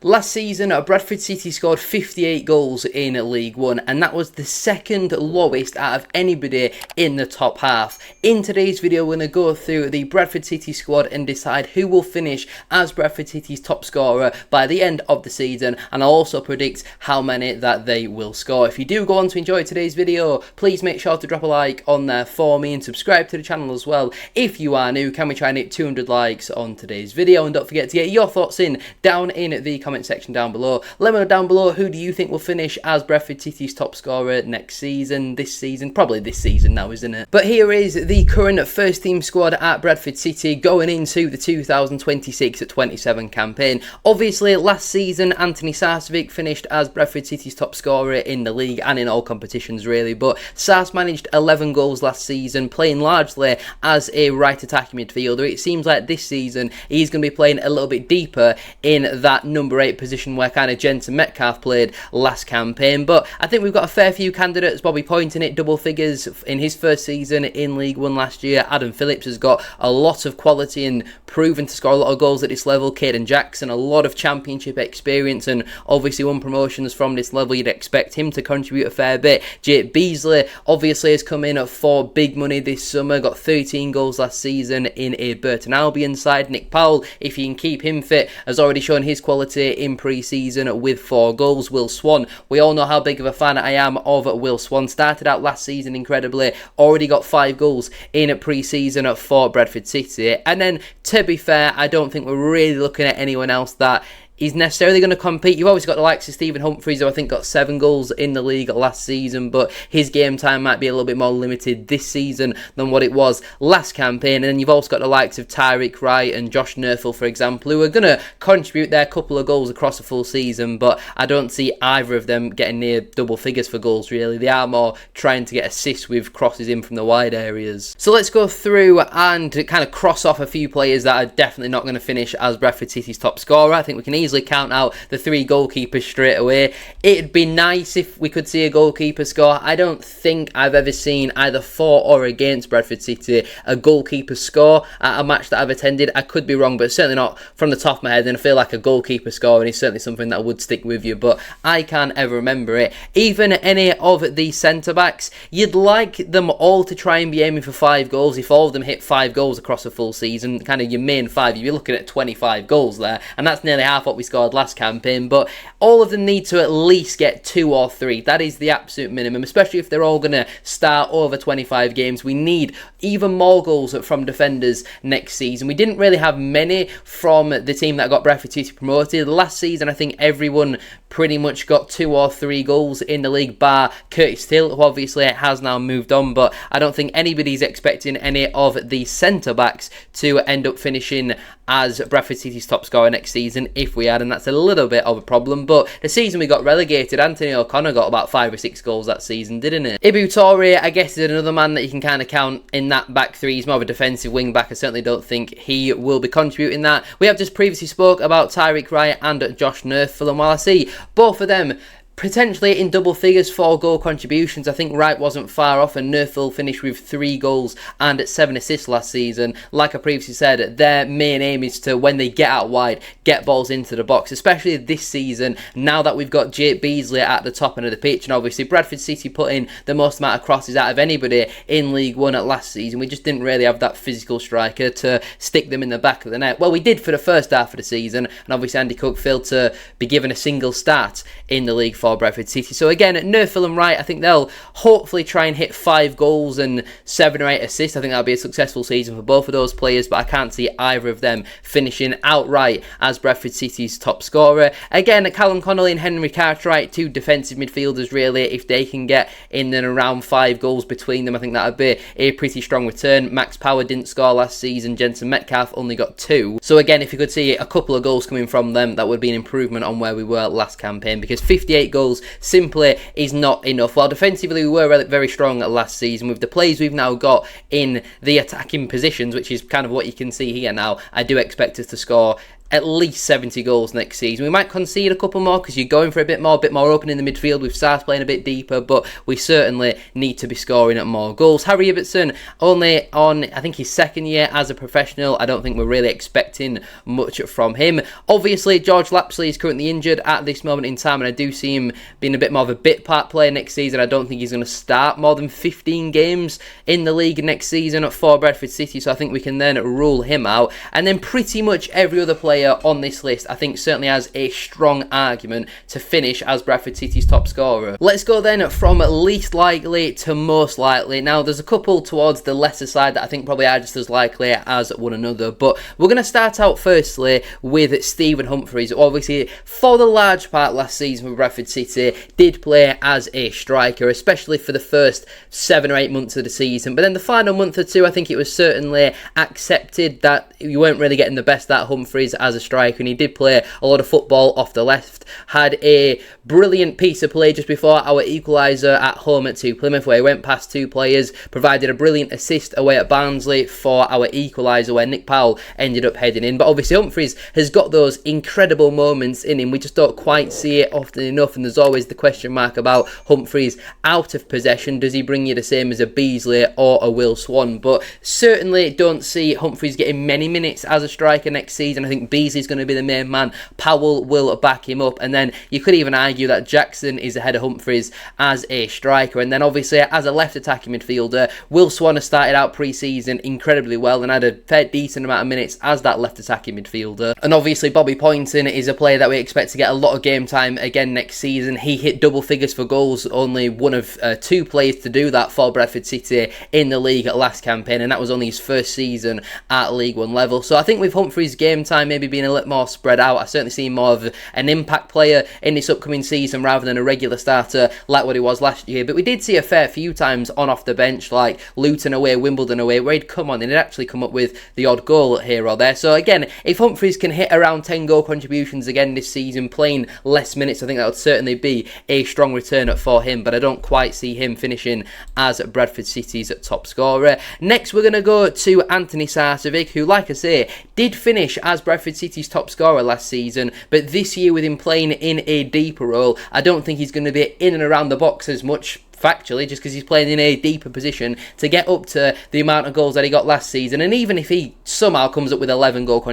Last season, Bradford City scored 58 goals in League One, and that was the second lowest out of anybody in the top half. In today's video, we're going to go through the Bradford City squad and decide who will finish as Bradford City's top scorer by the end of the season, and I'll also predict how many that they will score. If you do go on to enjoy today's video, please make sure to drop a like on there for me and subscribe to the channel as well. If you are new, can we try and hit 200 likes on today's video? And don't forget to get your thoughts in down in the comment section down below. Let me know down below, who do you think will finish as Bradford City's top scorer next season, this season, probably this season now, isn't it? But here is the current first team squad at Bradford City going into the 2026-27 campaign. Obviously, last season Anthony Sarcevic finished as Bradford City's top scorer in the league and in all competitions really, but Sars managed 11 goals last season, playing largely as a right attacking midfielder. It seems like this season he's going to be playing a little bit deeper in that number 8 position where kind of Jensen Metcalf played last campaign. But I think we've got a fair few candidates. Bobby Poynton hit double figures in his first season in League One last year. Adam Phillips has got a lot of quality and proven to score a lot of goals at this level. Caden Jackson, a lot of championship experience and obviously won promotions from this level. You'd expect him to contribute a fair bit. Jake Beasley obviously has come in for big money this summer, got 13 goals last season in a Burton Albion side. Nick Powell, if you can keep him fit, has already shown his quality in pre-season with 4 goals. Will Swan, we all know how big of a fan I am of Will Swan. Started out last season incredibly, already got 5 goals in pre-season for Bradford City. And then, to be fair, I don't think we're really looking at anyone else that he's necessarily going to compete. You've always got the likes of Stephen Humphries, who I think got 7 goals in the league last season, but his game time might be a little bit more limited this season than what it was last campaign. And then you've also got the likes of Tyreek Wright and Josh Nerfel, for example, who are going to contribute their couple of goals across a full season, but I don't see either of them getting near double figures for goals, really. They are more trying to get assists with crosses in from the wide areas. So let's go through and kind of cross off a few players that are definitely not going to finish as Bradford City's top scorer. I think we can easily count out the 3 goalkeepers straight away. It'd be nice if we could see a goalkeeper score. I don't think I've ever seen either for or against Bradford City a goalkeeper score at a match that I've attended. I could be wrong, but certainly not from the top of my head, and I feel like a goalkeeper scoring is certainly something that would stick with you, but I can't ever remember it. Even any of the centre-backs, you'd like them all to try and be aiming for 5 goals. If all of them hit 5 goals across a full season, kind of your main 5, you'd be looking at 25 goals there, and that's nearly half what we scored last campaign. But all of them need to at least get 2 or 3. That is the absolute minimum, especially if they're all going to start over 25 games. We need even more goals from defenders next season. We didn't really have many from the team that got Bradford City promoted. Last season, I think everyone pretty much got 2 or 3 goals in the league, bar Curtis Hill, who obviously has now moved on, but I don't think anybody's expecting any of the centre-backs to end up finishing as Bradford City's top scorer next season if we had, and that's a little bit of a problem. But the season we got relegated, Anthony O'Connor got about 5 or 6 goals that season, didn't it? Ibu Toure, I guess, is another man that you can kind of count in that back 3. He's more of a defensive wing back. I certainly don't think he will be contributing that. We have just previously spoke about Tyreek Wright and Josh Nerfel, and while I see both of them potentially in double figures for goal contributions, I think Wright wasn't far off, and Nerfel finished with 3 goals and 7 assists last season. Like I previously said, their main aim is to, when they get out wide, get balls into the box, especially this season, now that we've got Jake Beasley at the top end of the pitch, and obviously Bradford City put in the most amount of crosses out of anybody in League One at last season. We just didn't really have that physical striker to stick them in the back of the net. Well, we did for the first half of the season, and obviously Andy Cook failed to be given a single start in the league for Bradford City. So again, Nerfel and Wright, I think they'll hopefully try and hit 5 goals and 7 or 8 assists. I think that'll be a successful season for both of those players, but I can't see either of them finishing outright as Bradford City's top scorer. Again, Callum Connolly and Henry Cartwright, 2 defensive midfielders really. If they can get in and around 5 goals between them, I think that would be a pretty strong return. Max Power didn't score last season. Jensen Metcalf only got 2. So again, if you could see a couple of goals coming from them, that would be an improvement on where we were last campaign, because 58 goals simply is not enough. While defensively we were very strong last season, with the players we've now got in the attacking positions, which is kind of what you can see here now, I do expect us to score at least 70 goals next season. We might concede a couple more because you're going for a bit more open in the midfield with Sars playing a bit deeper, but we certainly need to be scoring at more goals. Harry Ibbotson, only on, I think, his second year as a professional. I don't think we're really expecting much from him. Obviously, George Lapsley is currently injured at this moment in time, and I do see him being a bit more of a bit part player next season. I don't think he's going to start more than 15 games in the league next season for Bradford City, so I think we can then rule him out. And then pretty much every other player on this list, I think, certainly has a strong argument to finish as Bradford City's top scorer. Let's go then from least likely to most likely. Now, there's a couple towards the lesser side that I think probably are just as likely as one another, but we're going to start out firstly with Stephen Humphreys. Obviously, for the large part last season for Bradford City, did play as a striker, especially for the first 7 or 8 months of the season, but then the final month or two, I think it was certainly accepted that you weren't really getting the best out of Humphreys as a striker, and he did play a lot of football off the left. Had a brilliant piece of play just before our equaliser at home at Plymouth, where he went past 2 players, provided a brilliant assist away at Barnsley for our equaliser, where Nick Powell ended up heading in. But obviously Humphreys has got those incredible moments in him. We just don't quite see it often enough, and there's always the question mark about Humphreys out of possession. Does he bring you the same as a Beasley or a Will Swan? But certainly don't see Humphreys getting many minutes as a striker next season. I think Beasley's going to be the main man. Powell will back him up, and then you could even argue that Jackson is ahead of Humphreys as a striker. And then obviously as a left attacking midfielder, Will Swan has started out pre-season incredibly well and had a fair decent amount of minutes as that left attacking midfielder. And obviously Bobby Poynton is a player that we expect to get a lot of game time again next season. He hit double figures for goals, only one of 2 players to do that for Bradford City in the league at last campaign, and that was only his first season at League One level. So I think with Humphreys' game time maybe being a little more spread out, I certainly see him more of an impact player in this upcoming season rather than a regular starter like what he was last year. But we did see a fair few times on off the bench, like Luton away, Wimbledon away, where he'd come on and he'd actually come up with the odd goal here or there. So again, if Humphreys can hit around 10 goal contributions again this season, playing less minutes, I think that would certainly be a strong return for him, but I don't quite see him finishing as Bradford City's top scorer. Next, we're going to go to Anthony Sarcevic, who, like I say, did finish as Bradford City's top scorer last season, but this year with him playing in a deeper role, I don't think he's going to be in and around the box as much, factually, just because he's playing in a deeper position to get up to the amount of goals that he got last season. And even if he somehow comes up with 11 goals,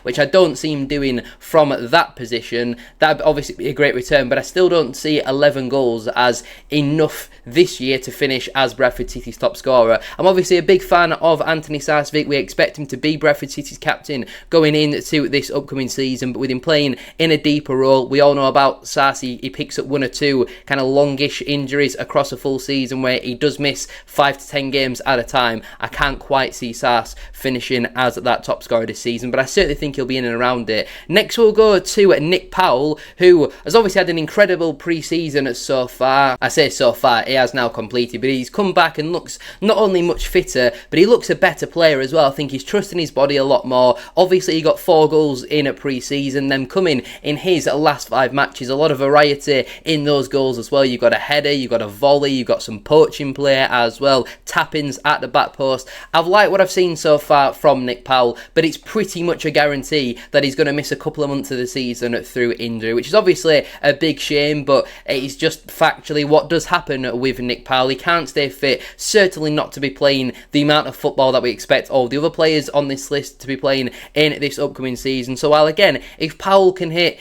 which I don't see him doing from that position, that'd obviously be a great return, but I still don't see 11 goals as enough this year to finish as Bradford City's top scorer. I'm obviously a big fan of Anthony Sarcevic. We expect him to be Bradford City's captain going into this upcoming season, but with him playing in a deeper role, we all know about Sarce. He picks up 1 or 2 kind of longish injuries across a full season where he does miss 5 to 10 games at a time. I can't quite see Sarce finishing as that top scorer this season, but I certainly think he'll be in and around it. Next, we'll go to Nick Powell, who has obviously had an incredible pre-season so far. I say so far, he has now completed, but he's come back and looks not only much fitter, but he looks a better player as well. I think he's trusting his body a lot more. Obviously, he got 4 goals in a pre-season, them coming in his last 5 matches. A lot of variety in those goals as well. You've got a header, you've got a volley, you've got some poaching play as well, tap-ins at the back post. I've liked what I've seen so far from Nick Powell, but it's pretty much a guarantee that he's going to miss a couple of months of the season through injury, which is obviously a big shame, but it's just factually what does happen with Nick Powell. He can't stay fit, certainly not to be playing the amount of football that we expect all the other players on this list to be playing in this upcoming season. So while again, if Powell can hit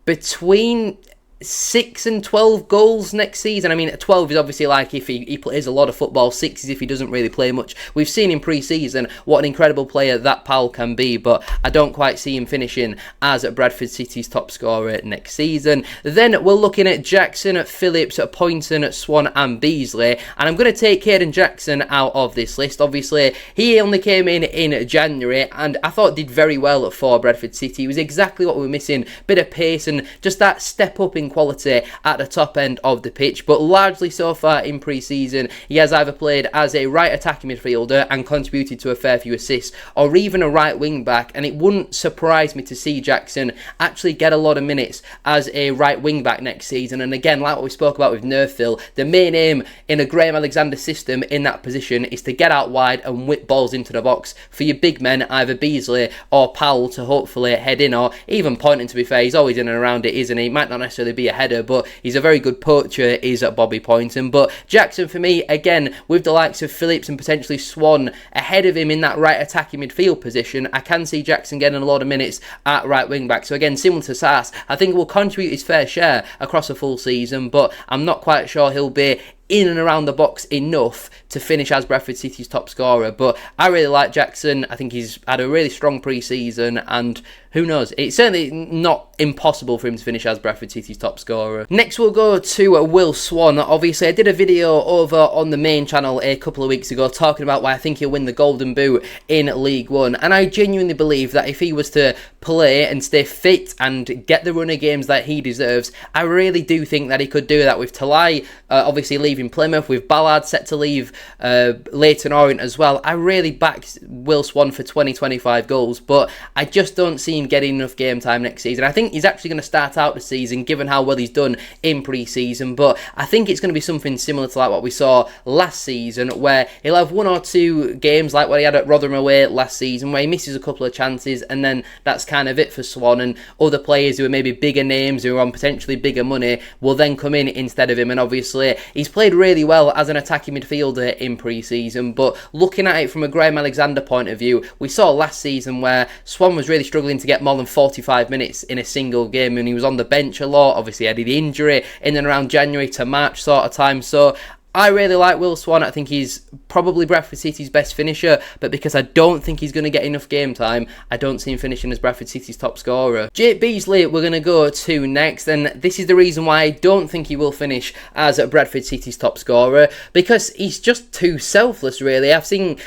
between 6 and 12 goals next season. I mean, 12 is obviously like if he plays a lot of football. 6 is if he doesn't really play much. We've seen in pre-season what an incredible player that Powell can be, but I don't quite see him finishing as Bradford City's top scorer next season. Then we're looking at Jackson, Phillips, Poynton, Swan and Beasley, and I'm going to take Caden Jackson out of this list. Obviously, he only came in January, and I thought did very well for Bradford City. He was exactly what we were missing. Bit of pace and just that step up in attacking quality at the top end of the pitch, but largely so far in pre-season, he has either played as a right attacking midfielder and contributed to a fair few assists, or even a right wing back, and it wouldn't surprise me to see Jackson actually get a lot of minutes as a right wing back next season. And again, like what we spoke about with Nerfville, the main aim in a Graham Alexander system in that position is to get out wide and whip balls into the box for your big men, either Beasley or Powell, to hopefully head in, or even Pointing. To be fair, he's always in and around it, isn't he? Might not necessarily be a header, but he's a very good poacher, is Bobby Pointing. But Jackson, for me, again, with the likes of Phillips and potentially Swan ahead of him in that right attacking midfield position, I can see Jackson getting a lot of minutes at right wing back. So again, similar to Sass, I think will contribute his fair share across a full season, but I'm not quite sure he'll be in and around the box enough to finish as Bradford City's top scorer. But I really like Jackson. I think he's had a really strong pre-season, and who knows, it's certainly not impossible for him to finish as Bradford City's top scorer. Next we'll go to Will Swan. Obviously I did a video over on the main channel a couple of weeks ago talking about why I think he'll win the Golden Boot in League One, and I genuinely believe that if he was to play and stay fit and get the run of games that he deserves, I really do think that he could do that with Talai obviously leaving Plymouth, with Ballard set to leave Leyton Orient as well. I really backed Will Swan for 20-25 goals, but I just don't see him getting enough game time next season. I think he's actually going to start out the season, given how well he's done in pre-season, but I think it's going to be something similar to like what we saw last season, where he'll have one or two games like what he had at Rotherham away last season, where he misses a couple of chances, and then that's kind of it for Swan, and other players who are maybe bigger names, who are on potentially bigger money, will then come in instead of him. And obviously he's played really well as an attacking midfielder in pre-season, but looking at it from a Graham Alexander point of view, we saw last season where Swan was really struggling to get more than 45 minutes in a single game, and he was on the bench a lot. Obviously he had the injury in and around January to March sort of time, so I really like Will Swan. I think he's probably Bradford City's best finisher, but because I don't think he's going to get enough game time, I don't see him finishing as Bradford City's top scorer. Jake Beasley we're going to go to next, and this is the reason why I don't think he will finish as Bradford City's top scorer, because he's just too selfless, really. I've seen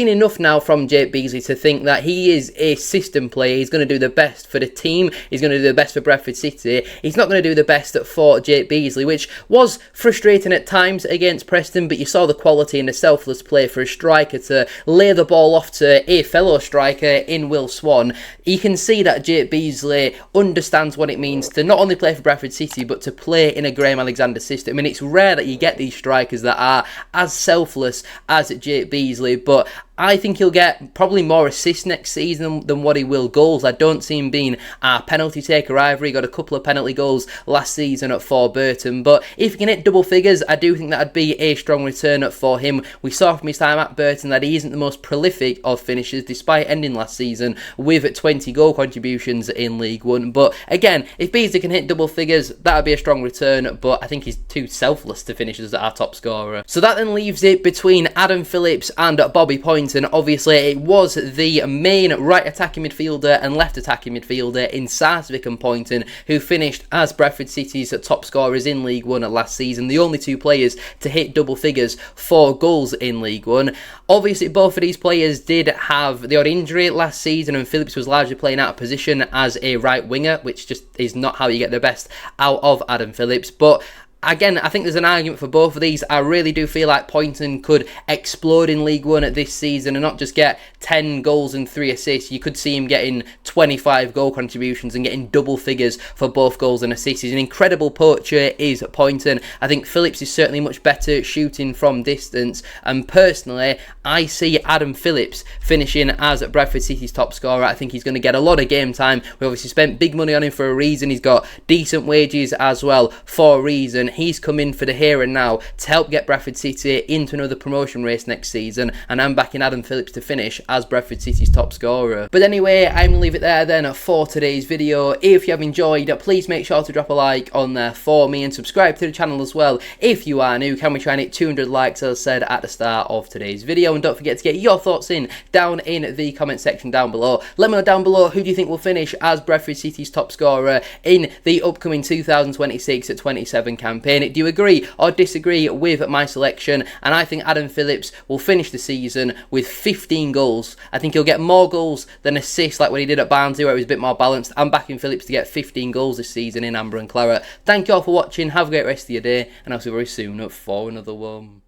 enough now from Jake Beasley to think that he is a system player. He's going to do the best for the team, he's going to do the best for Bradford City. He's not going to do the best for Jake Beasley, which was frustrating at times against Preston, but you saw the quality and the selfless play for a striker to lay the ball off to a fellow striker in Will Swan. You can see that Jake Beasley understands what it means to not only play for Bradford City, but to play in a Graham Alexander system. And it's rare that you get these strikers that are as selfless as Jake Beasley, but I think he'll get probably more assists next season than what he will goals. I don't see him being a penalty taker either. He got a couple of penalty goals last season for Burton, but if he can hit double figures, I do think that'd be a strong return for him. We saw from his time at Burton that he isn't the most prolific of finishers, despite ending last season with 20 goal contributions in League One. But again, if Beasley can hit double figures, that'd be a strong return, but I think he's too selfless to finish as our top scorer. So that then leaves it between Adam Phillips and Bobby Pointing. Obviously it was the main right attacking midfielder and left attacking midfielder in Sarsvik and Pointing who finished as Bradford City's top scorers in League One last season, the only two players to hit double figures for goals in League One. Obviously both of these players did have the odd injury last season, and Phillips was largely playing out of position as a right winger, which just is not how you get the best out of Adam Phillips. But again, I think there's an argument for both of these. I really do feel like Pointing could explode in League One at this season and not just get 10 goals and 3 assists. You could see him getting 25 goal contributions and getting double figures for both goals and assists. He's an incredible poacher, is Pointing. I think Phillips is certainly much better shooting from distance, and personally, I see Adam Phillips finishing as Bradford City's top scorer. I think he's going to get a lot of game time. We obviously spent big money on him for a reason. He's got decent wages as well for a reason. He's come in for the here and now to help get Bradford City into another promotion race next season, and I'm backing Adam Phillips to finish as Bradford City's top scorer. But anyway, I'm going to leave it there then for today's video. If you have enjoyed, please make sure to drop a like on there for me and subscribe to the channel as well if you are new. Can we try and hit 200 likes as I said at the start of today's video? And don't forget to get your thoughts in down in the comment section down below. Let me know down below who do you think will finish as Bradford City's top scorer in the upcoming 2026-27 campaign. campaign. Do you agree or disagree with my selection? And I think Adam Phillips will finish the season with 15 goals. I think he'll get more goals than assists like what he did at Barnsley, where it was a bit more balanced. I'm backing Phillips to get 15 goals this season in Amber and Claret. Thank you all for watching. Have a great rest of your day, and I'll see you very soon for another one.